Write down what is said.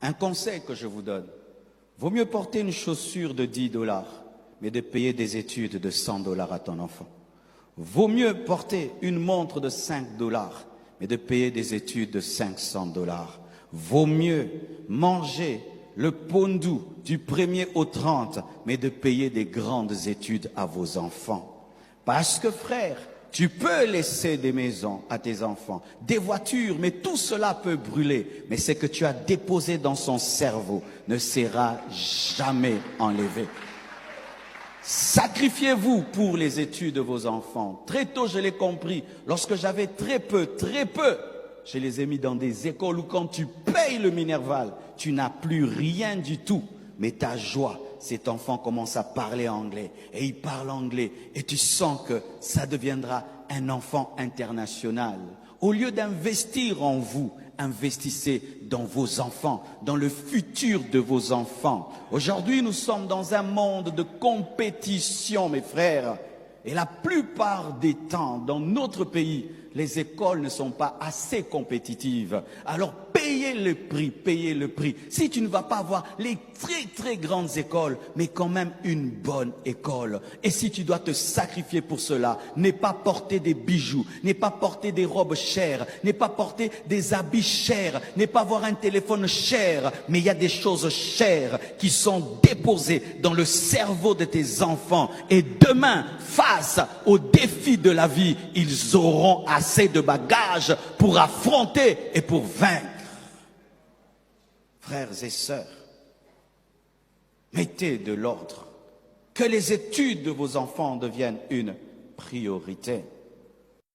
Un conseil que je vous donne, vaut mieux porter une chaussure de 10 $, mais de payer des études de 100 $ à ton enfant. Vaut mieux porter une montre de 5 $, mais de payer des études de 500 $. Vaut mieux manger le pondou du 1er au 30, mais de payer des grandes études à vos enfants. Parce que frère, tu peux laisser des maisons à tes enfants, des voitures, mais tout cela peut brûler. Mais ce que tu as déposé dans son cerveau ne sera jamais enlevé. Sacrifiez-vous pour les études de vos enfants. Très tôt, je l'ai compris. Lorsque j'avais très peu, je les ai mis dans des écoles où quand tu payes le Minerval, tu n'as plus rien du tout. Mais ta joie, cet enfant commence à parler anglais et il parle anglais et tu sens que ça deviendra un enfant international. Au lieu d'investir en vous, investissez dans vos enfants, dans le futur de vos enfants. Aujourd'hui, nous sommes dans un monde de compétition, mes frères. Et la plupart des temps, dans notre pays, les écoles ne sont pas assez compétitives. Alors payez le prix, payez le prix. Si tu ne vas pas avoir les très grandes écoles, mais quand même une bonne école. Et si tu dois te sacrifier pour cela, n'aie pas porter des bijoux, n'aie pas porter des robes chères, n'aie pas porter des habits chers, n'aie pas avoir un téléphone cher, mais il y a des choses chères qui sont déposées dans le cerveau de tes enfants. Et demain, face aux défis de la vie, ils auront assez de bagages pour affronter et pour vaincre. Frères et sœurs, mettez de l'ordre. Que les études de vos enfants deviennent une priorité.